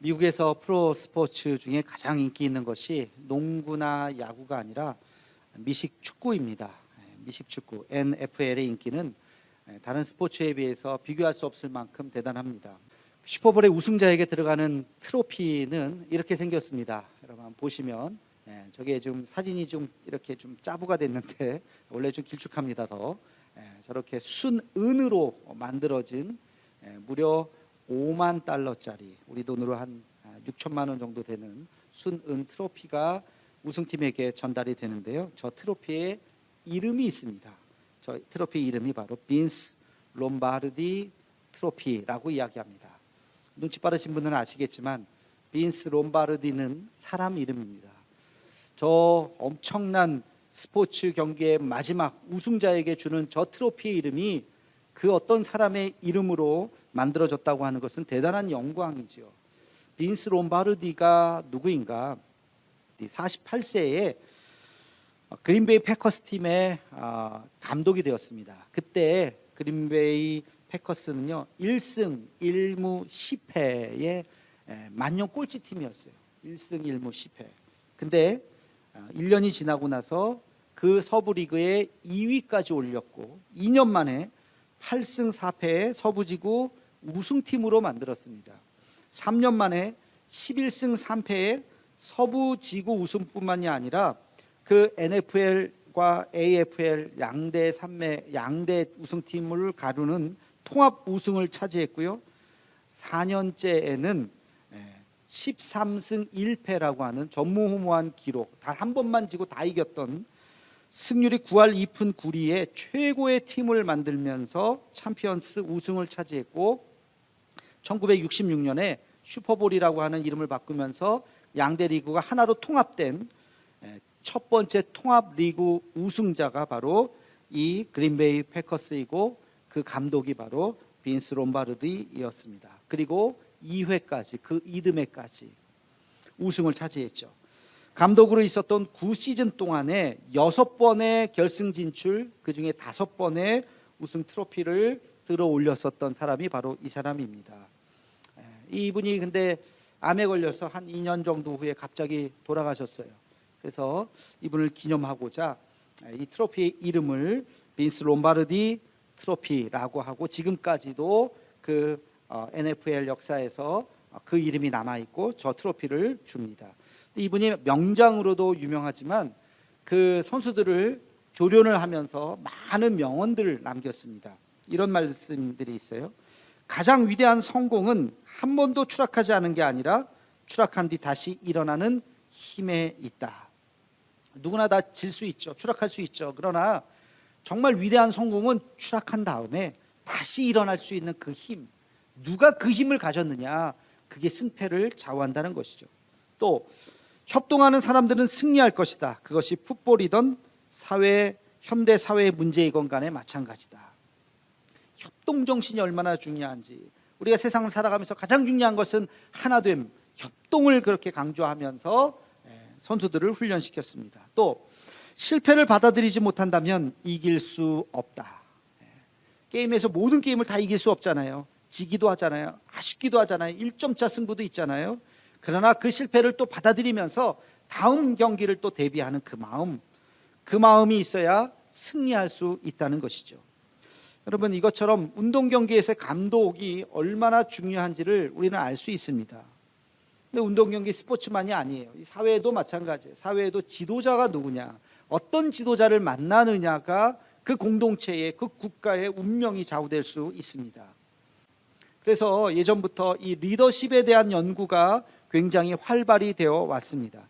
미국에서 프로 스포츠 중에 가장 인기 있는 것이 농구나 야구가 아니라 미식 축구입니다. 미식 축구 NFL의 인기는 다른 스포츠에 비해서 비교할 수 없을 만큼 대단합니다. 슈퍼볼의 우승자에게 들어가는 트로피는 이렇게 생겼습니다. 여러분 보시면 저게 좀 사진이 좀 이렇게 좀 짜부가 됐는데 원래 좀 길쭉합니다. 더 저렇게 순은으로 만들어진 무려 5만 달러짜리 우리 돈으로 한 6천만 원 정도 되는 순은 트로피가 우승팀에게 전달이 되는데요. 저 트로피에 이름이 있습니다. 저 트로피 이름이 바로 빈스 롬바르디 트로피라고 이야기합니다. 눈치 빠르신 분들은 아시겠지만 빈스 롬바르디는 사람 이름입니다. 저 엄청난 스포츠 경기의 마지막 우승자에게 주는 저 트로피의 이름이 그 어떤 사람의 이름으로 만들어졌다고 하는 것은 대단한 영광이죠. 빈스 롬바르디가 누구인가? 48세에 그린베이 패커스 팀의 감독이 되었습니다. 그때 그린베이 패커스는요 1승 1무 10패의 만년 꼴찌 팀이었어요. 1승 1무 10패. 근데 1년이 지나고 나서 그 서부 리그의 2위까지 올렸고 2년 만에 8승 4패의 서부지구 우승팀으로 만들었습니다. 3년 만에 11승 3패의 서부지구 우승뿐만이 아니라 그 NFL과 AFL 양대 우승팀을 가르는 통합 우승을 차지했고요. 4년째에는 13승 1패라고 하는 전무후무한 기록, 단 한 번만 지고 다 이겼던 승률이 9할 2푼 9리의 최고의 팀을 만들면서 챔피언스 우승을 차지했고 1966년에 슈퍼볼이라고 하는 이름을 바꾸면서 양대 리그가 하나로 통합된 첫 번째 통합 리그 우승자가 바로 이 그린베이 패커스이고 그 감독이 바로 빈스 롬바르디였습니다. 그리고 2회까지 그 이듬해까지 우승을 차지했죠. 감독으로 있었던 9시즌 동안에 6번의 결승 진출, 그중에 5번의 우승 트로피를 들어 올렸었던 사람이 바로 이 사람입니다. 이분이 근데 암에 걸려서 한 2년 정도 후에 갑자기 돌아가셨어요. 그래서 이분을 기념하고자 이 트로피의 이름을 빈스 롬바르디 트로피라고 하고 지금까지도 그 NFL 역사에서 그 이름이 남아있고 저 트로피를 줍니다. 이분이 명장으로도 유명하지만 그 선수들을 조련을 하면서 많은 명언들을 남겼습니다. 이런 말씀들이 있어요. 가장 위대한 성공은 한 번도 추락하지 않은 게 아니라 추락한 뒤 다시 일어나는 힘에 있다. 누구나 다 질 수 있죠. 추락할 수 있죠. 그러나 정말 위대한 성공은 추락한 다음에 다시 일어날 수 있는 그 힘, 누가 그 힘을 가졌느냐, 그게 승패를 좌우한다는 것이죠. 또 협동하는 사람들은 승리할 것이다. 그것이 풋볼이든 현대 사회의 문제이건 간에 마찬가지다. 협동정신이 얼마나 중요한지, 우리가 세상을 살아가면서 가장 중요한 것은 하나됨, 협동을 그렇게 강조하면서 선수들을 훈련시켰습니다. 또 실패를 받아들이지 못한다면 이길 수 없다. 게임에서 모든 게임을 다 이길 수 없잖아요. 지기도 하잖아요. 아쉽기도 하잖아요. 1점차 승부도 있잖아요. 그러나 그 실패를 또 받아들이면서 다음 경기를 또 대비하는 그 마음이 있어야 승리할 수 있다는 것이죠. 여러분, 이것처럼 운동 경기에서 감독이 얼마나 중요한지를 우리는 알 수 있습니다. 근데 운동 경기 스포츠만이 아니에요. 이 사회에도 마찬가지예요. 사회에도 지도자가 누구냐, 어떤 지도자를 만나느냐가 그 공동체의, 그 국가의 운명이 좌우될 수 있습니다. 그래서 예전부터 이 리더십에 대한 연구가 굉장히 활발히 되어 왔습니다.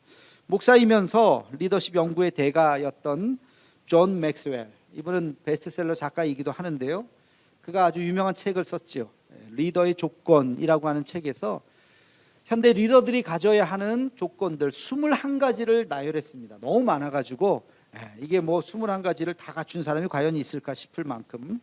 목사이면서 리더십 연구의 대가였던 존 맥스웰, 이분은 베스트셀러 작가이기도 하는데요. 그가 아주 유명한 책을 썼죠. 리더의 조건이라고 하는 책에서 현대 리더들이 가져야 하는 조건들 21가지를 나열했습니다. 너무 많아가지고 이게 뭐 21가지를 다 갖춘 사람이 과연 있을까 싶을 만큼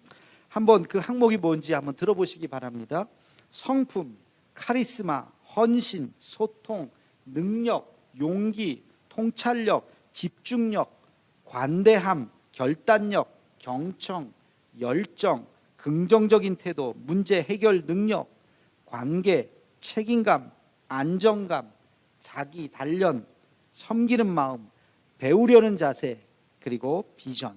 한번 그 항목이 뭔지 한번 들어보시기 바랍니다. 성품, 카리스마, 헌신, 소통, 능력, 용기, 통찰력, 집중력, 관대함, 결단력, 경청, 열정, 긍정적인 태도, 문제 해결 능력, 관계, 책임감, 안정감, 자기 단련, 섬기는 마음, 배우려는 자세, 그리고 비전.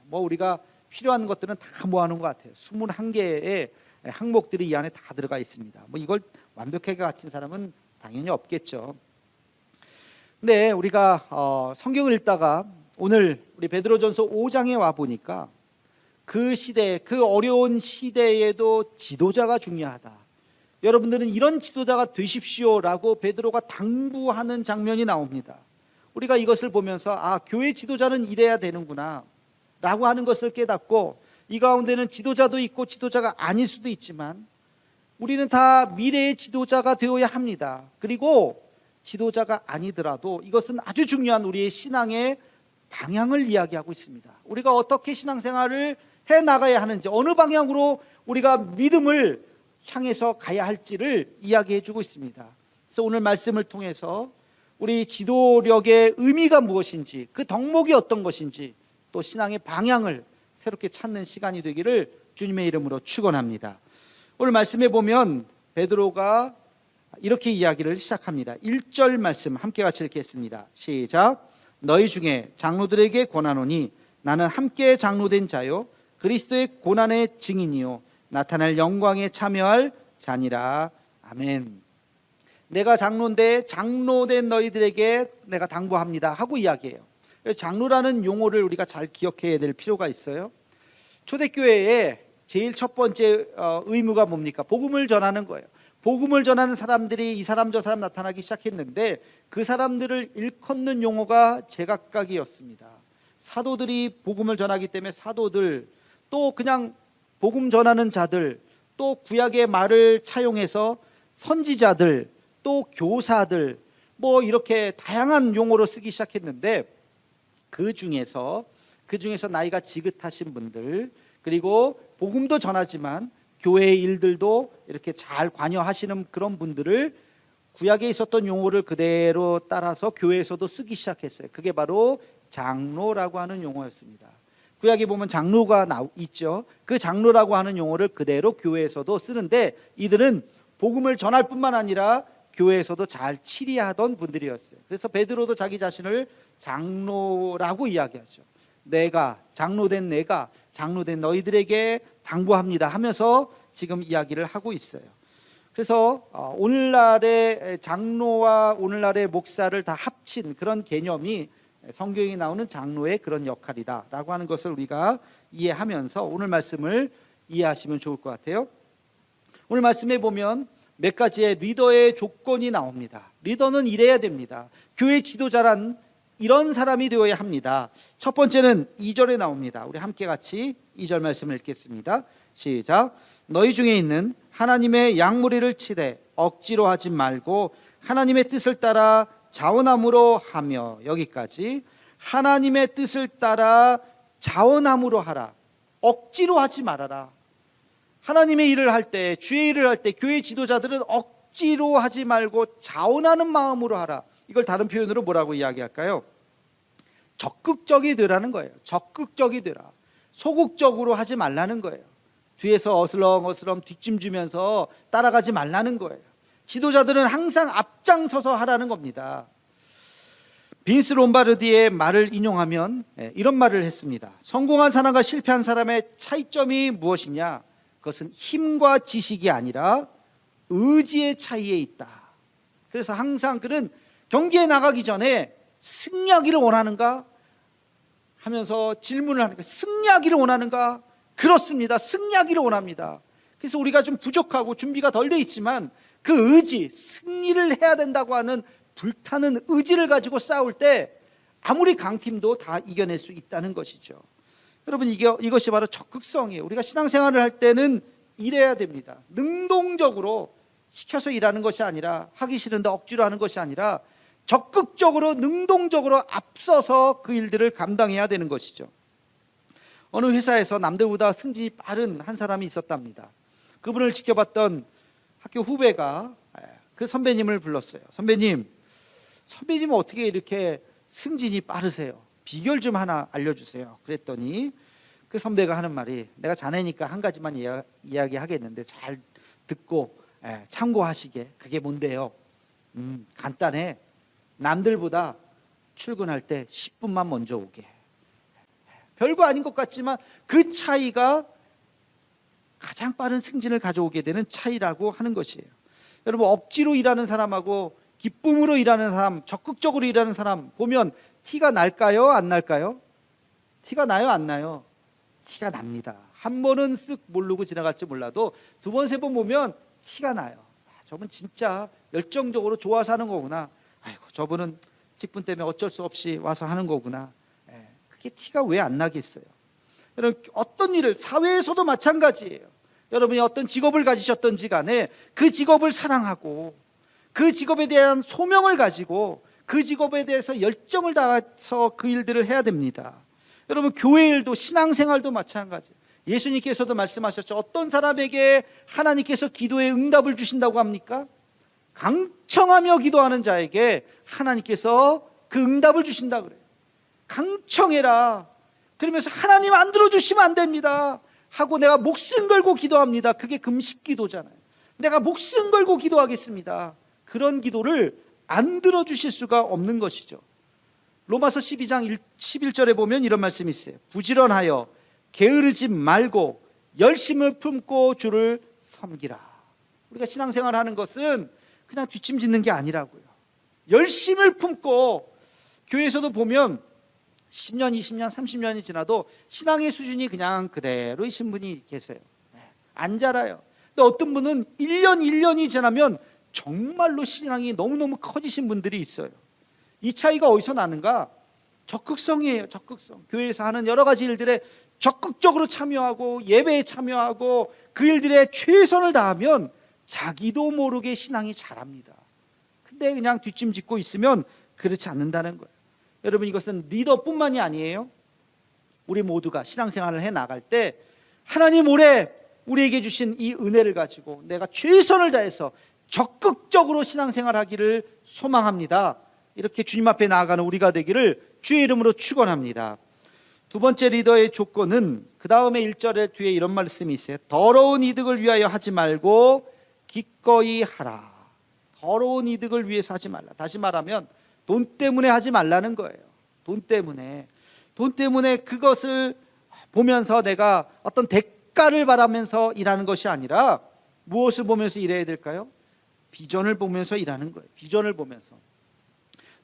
뭐 우리가 필요한 것들은 다 모아놓은 것 같아요. 21개의 항목들이 이 안에 다 들어가 있습니다. 뭐 이걸 완벽하게 갖춘 사람은 당연히 없겠죠. 근데 우리가 성경을 읽다가 오늘 우리 베드로전서 5장에 와 보니까 그 시대, 그 어려운 시대에도 지도자가 중요하다. 여러분들은 이런 지도자가 되십시오라고 베드로가 당부하는 장면이 나옵니다. 우리가 이것을 보면서 교회 지도자는 이래야 되는구나 라고 하는 것을 깨닫고, 이 가운데는 지도자도 있고 지도자가 아닐 수도 있지만 우리는 다 미래의 지도자가 되어야 합니다. 그리고 지도자가 아니더라도 이것은 아주 중요한 우리의 신앙의 방향을 이야기하고 있습니다. 우리가 어떻게 신앙생활을 해나가야 하는지, 어느 방향으로 우리가 믿음을 향해서 가야 할지를 이야기해 주고 있습니다. 그래서 오늘 말씀을 통해서 우리 지도력의 의미가 무엇인지, 그 덕목이 어떤 것인지, 또 신앙의 방향을 새롭게 찾는 시간이 되기를 주님의 이름으로 축원합니다. 오늘 말씀에 보면 베드로가 이렇게 이야기를 시작합니다. 1절 말씀 함께 같이 읽겠습니다. 시작. 너희 중에 장로들에게 권하노니 나는 함께 장로된 자요 그리스도의 고난의 증인이요 나타날 영광에 참여할 자니라. 아멘. 내가 장로인데 장로된 너희들에게 내가 당부합니다 하고 이야기해요. 장로라는 용어를 우리가 잘 기억해야 될 필요가 있어요. 초대교회의 제일 첫 번째 의무가 뭡니까? 복음을 전하는 거예요. 복음을 전하는 사람들이 이 사람 저 사람 나타나기 시작했는데 그 사람들을 일컫는 용어가 제각각이었습니다. 사도들이 복음을 전하기 때문에 사도들, 또 그냥 복음 전하는 자들, 또 구약의 말을 차용해서 선지자들, 또 교사들, 뭐 이렇게 다양한 용어로 쓰기 시작했는데 그 중에서 나이가 지긋하신 분들, 그리고 복음도 전하지만 교회의 일들도 이렇게 잘 관여하시는 그런 분들을 구약에 있었던 용어를 그대로 따라서 교회에서도 쓰기 시작했어요. 그게 바로 장로라고 하는 용어였습니다. 구약에 보면 장로가 있죠. 그 장로라고 하는 용어를 그대로 교회에서도 쓰는데 이들은 복음을 전할 뿐만 아니라 교회에서도 잘 치리하던 분들이었어요. 그래서 베드로도 자기 자신을 장로라고 이야기하죠. 내가 장로된 너희들에게 당부합니다 하면서 지금 이야기를 하고 있어요. 그래서 오늘날의 장로와 오늘날의 목사를 다 합친 그런 개념이 성경에 나오는 장로의 그런 역할이다라고 하는 것을 우리가 이해하면서 오늘 말씀을 이해하시면 좋을 것 같아요. 오늘 말씀에 보면 몇 가지의 리더의 조건이 나옵니다. 리더는 이래야 됩니다. 교회 지도자란 이런 사람이 되어야 합니다. 첫 번째는 2절에 나옵니다. 우리 함께 같이 2절 말씀을 읽겠습니다. 시작. 너희 중에 있는 하나님의 양무리를 치되 억지로 하지 말고 하나님의 뜻을 따라 자원함으로 하며. 여기까지. 하나님의 뜻을 따라 자원함으로 하라. 억지로 하지 말아라. 하나님의 일을 할 때, 주의 일을 할 때 교회 지도자들은 억지로 하지 말고 자원하는 마음으로 하라. 이걸 다른 표현으로 뭐라고 이야기할까요? 적극적이 되라는 거예요. 적극적이 되라. 소극적으로 하지 말라는 거예요. 뒤에서 어슬렁어슬렁 뒷짐 주면서 따라가지 말라는 거예요. 지도자들은 항상 앞장서서 하라는 겁니다. 빈스 롬바르디의 말을 인용하면 이런 말을 했습니다. 성공한 사람과 실패한 사람의 차이점이 무엇이냐? 그것은 힘과 지식이 아니라 의지의 차이에 있다. 그래서 항상 그는 경기에 나가기 전에 승리하기를 원하는가 하면서 질문을 하는 거예요. 승리하기를 원하는가? 그렇습니다. 승리하기를 원합니다. 그래서 우리가 좀 부족하고 준비가 덜 돼 있지만 그 의지, 승리를 해야 된다고 하는 불타는 의지를 가지고 싸울 때 아무리 강팀도 다 이겨낼 수 있다는 것이죠. 여러분, 이것이 바로 적극성이에요. 우리가 신앙생활을 할 때는 이래야 됩니다. 능동적으로 시켜서 일하는 것이 아니라, 하기 싫은데 억지로 하는 것이 아니라 적극적으로 능동적으로 앞서서 그 일들을 감당해야 되는 것이죠. 어느 회사에서 남들보다 승진이 빠른 한 사람이 있었답니다. 그분을 지켜봤던 학교 후배가 그 선배님을 불렀어요. 선배님 어떻게 이렇게 승진이 빠르세요? 비결 좀 하나 알려주세요. 그랬더니 그 선배가 하는 말이, 내가 자네니까 한 가지만 이야기하겠는데 잘 듣고 참고하시게. 그게 뭔데요? 간단해. 남들보다 출근할 때 10분만 먼저 오게. 별거 아닌 것 같지만 그 차이가 가장 빠른 승진을 가져오게 되는 차이라고 하는 것이에요. 여러분, 억지로 일하는 사람하고 기쁨으로 일하는 사람, 적극적으로 일하는 사람 보면 티가 날까요? 안 날까요? 티가 나요? 안 나요? 티가 납니다. 한 번은 쓱 모르고 지나갈지 몰라도 두 번, 세 번 보면 티가 나요. 저분 진짜 열정적으로 좋아서 하는 거구나. 아이고, 저분은 직분 때문에 어쩔 수 없이 와서 하는 거구나. 그게 티가 왜 안 나겠어요? 여러분, 어떤 일을, 사회에서도 마찬가지예요. 여러분이 어떤 직업을 가지셨던지 간에 그 직업을 사랑하고 그 직업에 대한 소명을 가지고 그 직업에 대해서 열정을 다해서 그 일들을 해야 됩니다. 여러분, 교회 일도 신앙생활도 마찬가지예요. 예수님께서도 말씀하셨죠. 어떤 사람에게 하나님께서 기도에 응답을 주신다고 합니까? 강청하며 기도하는 자에게 하나님께서 그 응답을 주신다 그래요. 강청해라. 그러면서 하나님 안 들어주시면 안 됩니다 하고 내가 목숨 걸고 기도합니다. 그게 금식 기도잖아요. 내가 목숨 걸고 기도하겠습니다. 그런 기도를 안 들어주실 수가 없는 것이죠. 로마서 12장 11절에 보면 이런 말씀이 있어요. 부지런하여 게으르지 말고 열심을 품고 주를 섬기라. 우리가 신앙생활 하는 것은 그냥 뒷짐짓는 게 아니라고요. 열심을 품고, 교회에서도 보면 10년, 20년, 30년이 지나도 신앙의 수준이 그냥 그대로이신 분이 계세요. 안 자라요. 근데 어떤 분은 1년이 지나면 정말로 신앙이 너무너무 커지신 분들이 있어요. 이 차이가 어디서 나는가? 적극성이에요. 적극성. 교회에서 하는 여러 가지 일들에 적극적으로 참여하고 예배에 참여하고 그 일들에 최선을 다하면 자기도 모르게 신앙이 자랍니다. 근데 그냥 뒷짐짓고 있으면 그렇지 않는다는 거예요. 여러분, 이것은 리더뿐만이 아니에요. 우리 모두가 신앙생활을 해 나갈 때 하나님 올해 우리에게 주신 이 은혜를 가지고 내가 최선을 다해서 적극적으로 신앙생활하기를 소망합니다. 이렇게 주님 앞에 나아가는 우리가 되기를 주의 이름으로 축원합니다. 두 번째 리더의 조건은 그 다음에 1절에 뒤에 이런 말씀이 있어요. 더러운 이득을 위하여 하지 말고 기꺼이 하라. 더러운 이득을 위해서 하지 말라. 다시 말하면 돈 때문에 하지 말라는 거예요. 돈 때문에 그것을 보면서 내가 어떤 대가를 바라면서 일하는 것이 아니라 무엇을 보면서 일해야 될까요? 비전을 보면서 일하는 거예요. 비전을 보면서.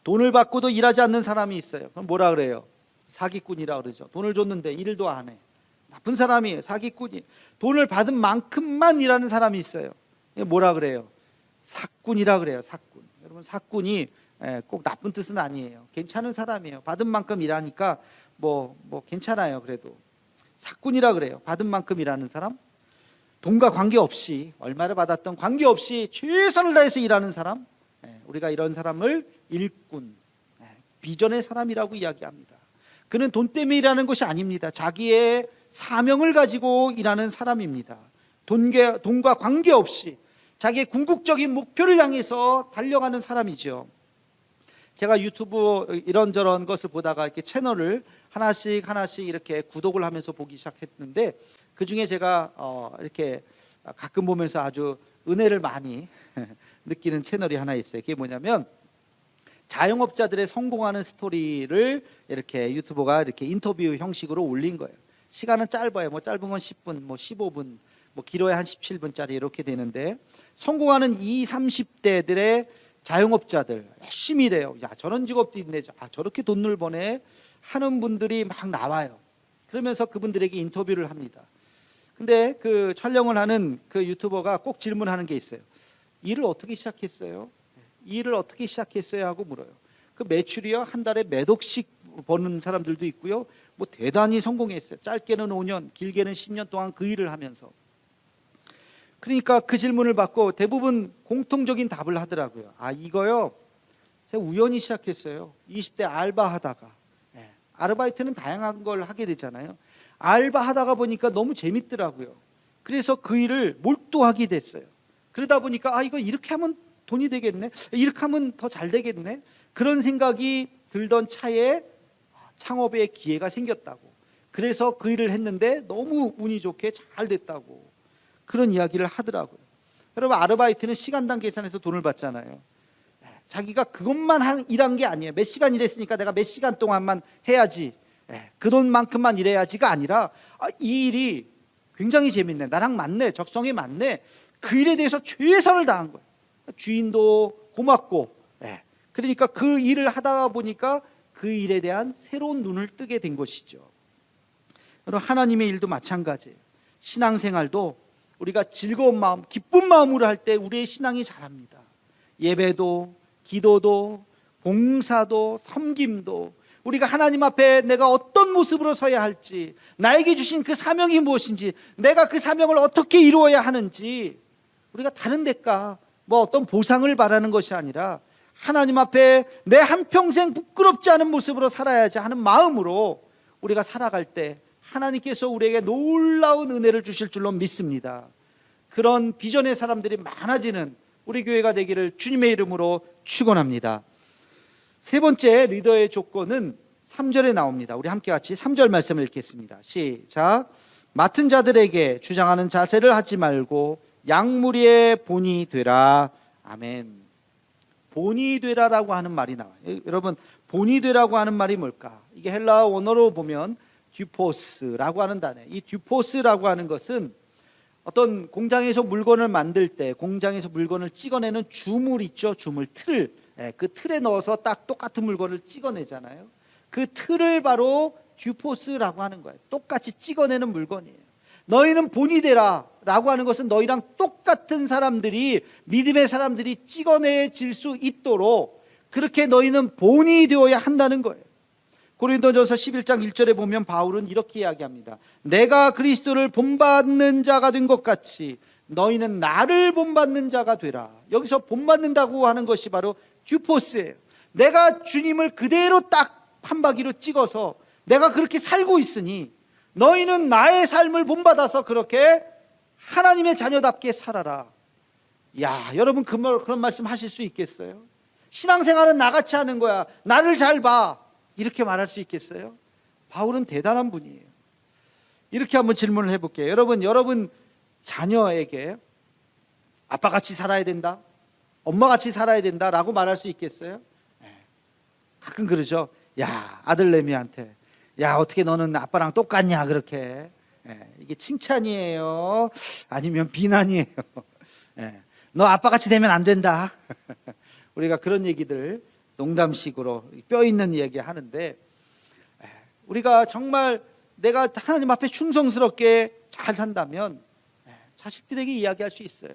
돈을 받고도 일하지 않는 사람이 있어요. 그럼 뭐라 그래요? 사기꾼이라 그러죠. 돈을 줬는데 일도 안 해. 나쁜 사람이에요. 사기꾼이. 돈을 받은 만큼만 일하는 사람이 있어요. 뭐라 그래요? 사꾼이라 그래요. 사꾼. 여러분, 사꾼이 꼭 나쁜 뜻은 아니에요. 괜찮은 사람이에요. 받은 만큼 일하니까 뭐 괜찮아요. 그래도 사꾼이라 그래요. 받은 만큼 일하는 사람. 돈과 관계없이, 얼마를 받았던 관계없이 최선을 다해서 일하는 사람. 우리가 이런 사람을 일꾼, 비전의 사람이라고 이야기합니다. 그는 돈 때문에 일하는 것이 아닙니다. 자기의 사명을 가지고 일하는 사람입니다. 돈과 관계없이 자기의 궁극적인 목표를 향해서 달려가는 사람이죠. 제가 유튜브 이런저런 것을 보다가 이렇게 채널을 하나씩 이렇게 구독을 하면서 보기 시작했는데, 그 중에 제가 이렇게 가끔 보면서 아주 은혜를 많이 느끼는 채널이 하나 있어요. 그게 뭐냐면 자영업자들의 성공하는 스토리를 이렇게 유튜버가 이렇게 인터뷰 형식으로 올린 거예요. 시간은 짧아요. 뭐 짧은 건 10분, 뭐 15분, 뭐 길어야 한 17분짜리 이렇게 되는데, 성공하는 20, 30대들의 자영업자들 열심히 일해요. 야, 저런 직업도 있네. 저렇게 돈을 버네 하는 분들이 막 나와요. 그러면서 그분들에게 인터뷰를 합니다. 근데 그 촬영을 하는 그 유튜버가 꼭 질문하는 게 있어요. 일을 어떻게 시작했어요? 일을 어떻게 시작했어요? 하고 물어요. 그 매출이요, 한 달에 몇 억씩 버는 사람들도 있고요. 뭐 대단히 성공했어요. 짧게는 5년, 길게는 10년 동안 그 일을 하면서. 그러니까 그 질문을 받고 대부분 공통적인 답을 하더라고요. 이거요, 제가 우연히 시작했어요. 20대 알바하다가. 아르바이트는 다양한 걸 하게 되잖아요. 알바하다가 보니까 너무 재밌더라고요. 그래서 그 일을 몰두하게 됐어요. 그러다 보니까 이거 이렇게 하면 돈이 되겠네, 이렇게 하면 더 잘 되겠네, 그런 생각이 들던 차에 창업의 기회가 생겼다고. 그래서 그 일을 했는데 너무 운이 좋게 잘 됐다고, 그런 이야기를 하더라고요. 여러분, 아르바이트는 시간당 계산해서 돈을 받잖아요. 자기가 그것만 일한 게 아니에요. 몇 시간 일했으니까 내가 몇 시간 동안만 해야지, 그 돈만큼만 일해야지가 아니라 이 일이 굉장히 재밌네, 나랑 맞네, 적성에 맞네, 그 일에 대해서 최선을 다한 거예요. 주인도 고맙고, 그러니까 그 일을 하다 보니까 그 일에 대한 새로운 눈을 뜨게 된 것이죠. 여러분, 하나님의 일도 마찬가지예요. 신앙생활도 우리가 즐거운 마음, 기쁜 마음으로 할 때 우리의 신앙이 자랍니다. 예배도, 기도도, 봉사도, 섬김도, 우리가 하나님 앞에 내가 어떤 모습으로 서야 할지, 나에게 주신 그 사명이 무엇인지, 내가 그 사명을 어떻게 이루어야 하는지, 우리가 다른 대가 어떤 보상을 바라는 것이 아니라 하나님 앞에 내 한평생 부끄럽지 않은 모습으로 살아야지 하는 마음으로 우리가 살아갈 때 하나님께서 우리에게 놀라운 은혜를 주실 줄로 믿습니다. 그런 비전의 사람들이 많아지는 우리 교회가 되기를 주님의 이름으로 축원합니다. 세 번째 리더의 조건은 3절에 나옵니다. 우리 함께 같이 3절 말씀을 읽겠습니다. 시작. 맡은 자들에게 주장하는 자세를 하지 말고 양무리의 본이 되라. 아멘. 본이 되라라고 하는 말이 나와요. 여러분, 본이 되라고 하는 말이 뭘까? 이게 헬라어 원어로 보면 듀포스라고 하는 단어예요. 이 듀포스라고 하는 것은 어떤 공장에서 물건을 만들 때 공장에서 물건을 찍어내는 주물 있죠. 주물, 틀. 그 틀에 넣어서 딱 똑같은 물건을 찍어내잖아요. 그 틀을 바로 듀포스라고 하는 거예요. 똑같이 찍어내는 물건이에요. 너희는 본이 되라 라고 하는 것은 너희랑 똑같은 사람들이, 믿음의 사람들이 찍어내질 수 있도록 그렇게 너희는 본이 되어야 한다는 거예요. 고린도전서 11장 1절에 보면 바울은 이렇게 이야기합니다. 내가 그리스도를 본받는 자가 된 것 같이 너희는 나를 본받는 자가 되라. 여기서 본받는다고 하는 것이 바로 듀포스예요. 내가 주님을 그대로 딱 한 바퀴로 찍어서 내가 그렇게 살고 있으니 너희는 나의 삶을 본받아서 그렇게 하나님의 자녀답게 살아라. 야, 여러분 그런 말씀 하실 수 있겠어요? 신앙생활은 나같이 하는 거야, 나를 잘 봐, 이렇게 말할 수 있겠어요? 바울은 대단한 분이에요. 이렇게 한번 질문을 해볼게요. 여러분 자녀에게 아빠같이 살아야 된다, 엄마같이 살아야 된다 라고 말할 수 있겠어요? 가끔 그러죠. 야, 아들내미한테, 야, 어떻게 너는 아빠랑 똑같냐 그렇게. 이게 칭찬이에요? 아니면 비난이에요? 너 아빠같이 되면 안 된다. 우리가 그런 얘기들 농담식으로 뼈 있는 얘기 하는데, 우리가 정말 내가 하나님 앞에 충성스럽게 잘 산다면 자식들에게 이야기할 수 있어요.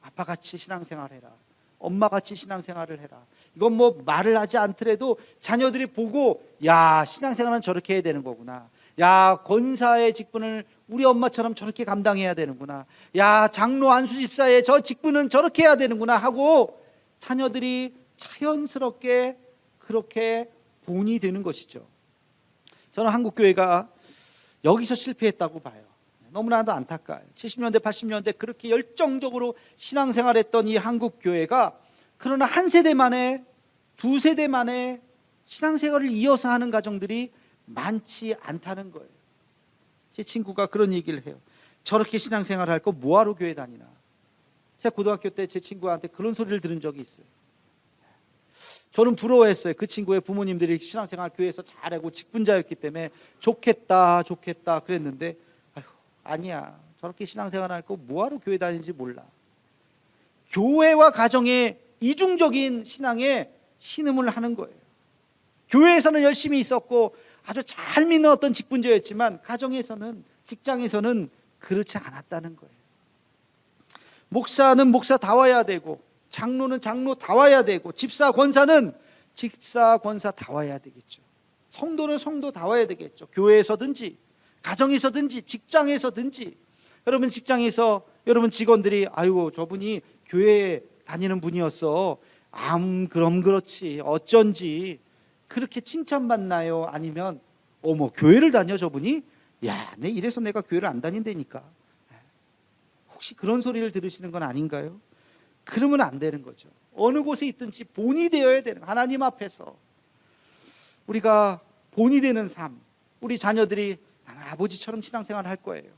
아빠같이 신앙생활 해라, 엄마같이 신앙생활을 해라. 이건 말을 하지 않더라도 자녀들이 보고, 야, 신앙생활은 저렇게 해야 되는 거구나. 야, 권사의 직분을 우리 엄마처럼 저렇게 감당해야 되는구나. 야, 장로 안수집사의 저 직분은 저렇게 해야 되는구나 하고 자녀들이 자연스럽게 그렇게 본이 되는 것이죠. 저는 한국교회가 여기서 실패했다고 봐요. 너무나도 안타까워요. 70년대 80년대 그렇게 열정적으로 신앙생활했던 이 한국교회가 그러나 한 세대 만에, 두 세대 만에 신앙생활을 이어서 하는 가정들이 많지 않다는 거예요. 제 친구가 그런 얘기를 해요. 저렇게 신앙생활을 할 거 뭐하러 교회 다니나. 제가 고등학교 때 제 친구한테 그런 소리를 들은 적이 있어요. 저는 부러워했어요. 그 친구의 부모님들이 신앙생활 교회에서 잘하고 직분자였기 때문에 좋겠다 그랬는데, 아니야, 저렇게 신앙생활 할 거 뭐하러 교회 다니는지 몰라. 교회와 가정의 이중적인 신앙에 신음을 하는 거예요. 교회에서는 열심히 있었고 아주 잘 믿는 어떤 직분자였지만 가정에서는, 직장에서는 그렇지 않았다는 거예요. 목사는 목사다워야 되고, 장로는 장로다워야 되고, 집사 권사는 집사 권사다워야 되겠죠. 성도는 성도다워야 되겠죠. 교회에서든지 가정에서든지 직장에서든지. 여러분 직장에서 여러분 직원들이, 아이고 저분이 교회에 다니는 분이었어, 그럼 그렇지 어쩐지, 그렇게 칭찬받나요? 아니면 어머 교회를 다녀 저분이? 야, 이래서 내가 교회를 안 다닌다니까. 혹시 그런 소리를 들으시는 건 아닌가요? 그러면 안 되는 거죠. 어느 곳에 있든지 본이 되어야 되는, 하나님 앞에서 우리가 본이 되는 삶. 우리 자녀들이 나는 아버지처럼 신앙생활을 할 거예요,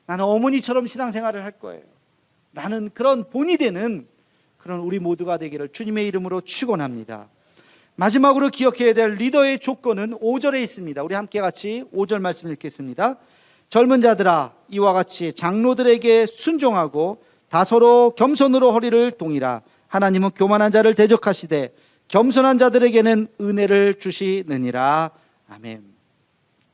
나는 어머니처럼 신앙생활을 할 거예요 라는 그런 본이 되는 그런 우리 모두가 되기를 주님의 이름으로 축원합니다. 마지막으로 기억해야 될 리더의 조건은 5절에 있습니다. 우리 함께 같이 5절 말씀 읽겠습니다. 젊은 자들아 이와 같이 장로들에게 순종하고 다소로 겸손으로 허리를 동이라. 하나님은 교만한 자를 대적하시되 겸손한 자들에게는 은혜를 주시느니라. 아멘.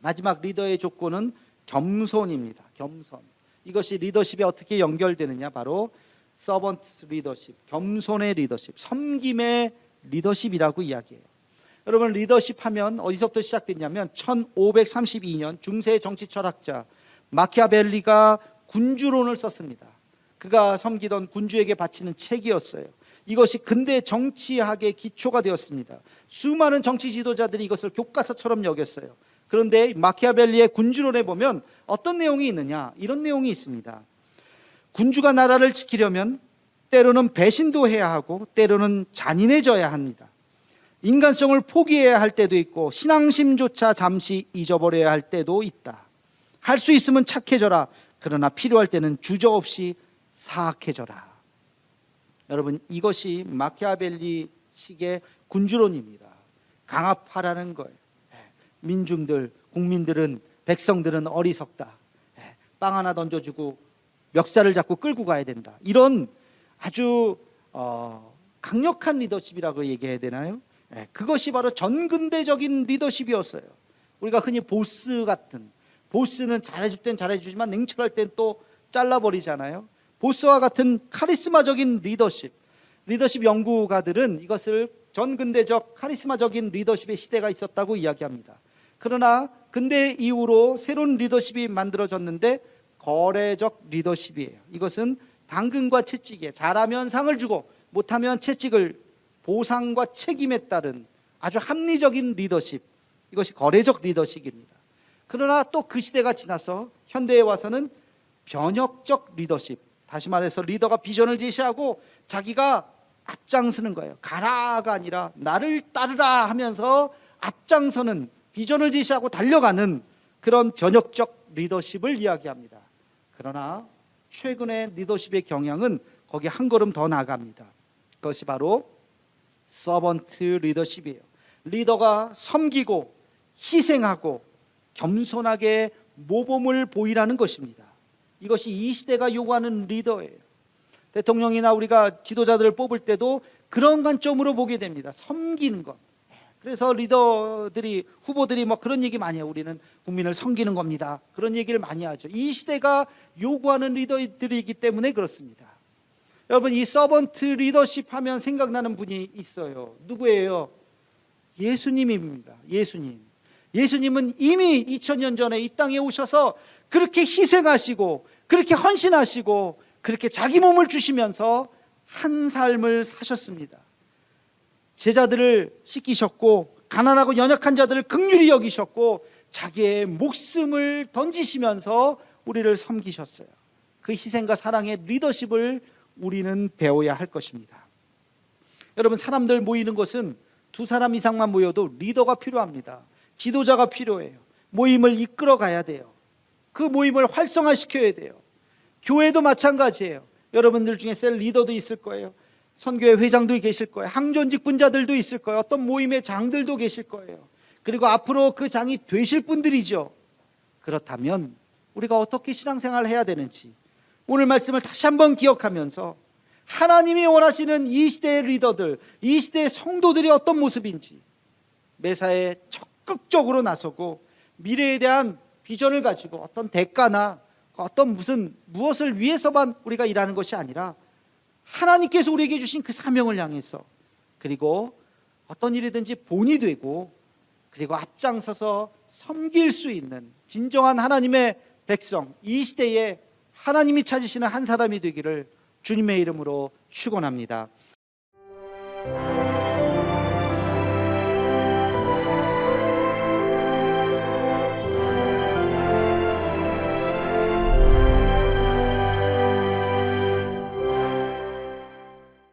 마지막 리더의 조건은 겸손입니다. 겸손. 이것이 리더십에 어떻게 연결되느냐, 바로 서번트 리더십, 겸손의 리더십, 섬김의 리더십이라고 이야기해요. 여러분, 리더십 하면 어디서부터 시작됐냐면 1532년 중세 정치 철학자 마키아벨리가 군주론을 썼습니다. 그가 섬기던 군주에게 바치는 책이었어요. 이것이 근대 정치학의 기초가 되었습니다. 수많은 정치 지도자들이 이것을 교과서처럼 여겼어요. 그런데 마키아벨리의 군주론에 보면 어떤 내용이 있느냐, 이런 내용이 있습니다. 군주가 나라를 지키려면 때로는 배신도 해야 하고 때로는 잔인해져야 합니다. 인간성을 포기해야 할 때도 있고 신앙심조차 잠시 잊어버려야 할 때도 있다. 할 수 있으면 착해져라. 그러나 필요할 때는 주저없이 사악해져라. 여러분, 이것이 마키아벨리식의 군주론입니다. 강압하라는 거예요. 민중들, 국민들은, 백성들은 어리석다. 빵 하나 던져주고 멱살을 잡고 끌고 가야 된다. 이런 아주 강력한 리더십이라고 얘기해야 되나요? 그것이 바로 전근대적인 리더십이었어요. 우리가 흔히 보스 같은, 보스는 잘해줄 땐 잘해주지만 냉철할 땐 또 잘라버리잖아요. 보스와 같은 카리스마적인 리더십 연구가들은 이것을 전근대적 카리스마적인 리더십의 시대가 있었다고 이야기합니다. 그러나 근대 이후로 새로운 리더십이 만들어졌는데 거래적 리더십이에요. 이것은 당근과 채찍에 잘하면 상을 주고 못하면 채찍을, 보상과 책임에 따른 아주 합리적인 리더십, 이것이 거래적 리더십입니다. 그러나 또 그 시대가 지나서 현대에 와서는 변혁적 리더십, 다시 말해서 리더가 비전을 제시하고 자기가 앞장서는 거예요. 가라가 아니라 나를 따르라 하면서 앞장서는, 비전을 제시하고 달려가는 그런 변혁적 리더십을 이야기합니다. 그러나 최근의 리더십의 경향은 거기 한 걸음 더 나아갑니다. 그것이 바로 서번트 리더십이에요. 리더가 섬기고 희생하고 겸손하게 모범을 보이라는 것입니다. 이것이 이 시대가 요구하는 리더예요. 대통령이나 우리가 지도자들을 뽑을 때도 그런 관점으로 보게 됩니다. 섬기는 것. 그래서 리더들이, 후보들이 뭐 그런 얘기 많이 해요. 우리는 국민을 섬기는 겁니다. 그런 얘기를 많이 하죠. 이 시대가 요구하는 리더들이기 때문에 그렇습니다. 여러분, 이 서번트 리더십 하면 생각나는 분이 있어요. 누구예요? 예수님입니다. 예수님은 이미 2000년 전에 이 땅에 오셔서 그렇게 희생하시고 그렇게 헌신하시고 그렇게 자기 몸을 주시면서 한 삶을 사셨습니다. 제자들을 씻기셨고 가난하고 연약한 자들을 긍휼히 여기셨고 자기의 목숨을 던지시면서 우리를 섬기셨어요. 그 희생과 사랑의 리더십을 우리는 배워야 할 것입니다. 여러분, 사람들 모이는 것은 2사람 이상만 모여도 리더가 필요합니다. 지도자가 필요해요. 모임을 이끌어 가야 돼요. 그 모임을 활성화시켜야 돼요. 교회도 마찬가지예요. 여러분들 중에 셀 리더도 있을 거예요. 선교회 회장도 계실 거예요. 항존직 분자들도 있을 거예요. 어떤 모임의 장들도 계실 거예요. 그리고 앞으로 그 장이 되실 분들이죠. 그렇다면 우리가 어떻게 신앙생활을 해야 되는지 오늘 말씀을 다시 한번 기억하면서 하나님이 원하시는 이 시대의 리더들, 이 시대의 성도들이 어떤 모습인지 매사에 적극적으로 나서고 미래에 대한 비전을 가지고 어떤 대가나 어떤 무엇을 위해서만 우리가 일하는 것이 아니라 하나님께서 우리에게 주신 그 사명을 향해서, 그리고 어떤 일이든지 본이 되고 그리고 앞장서서 섬길 수 있는 진정한 하나님의 백성, 이 시대에 하나님이 찾으시는 한 사람이 되기를 주님의 이름으로 축원합니다.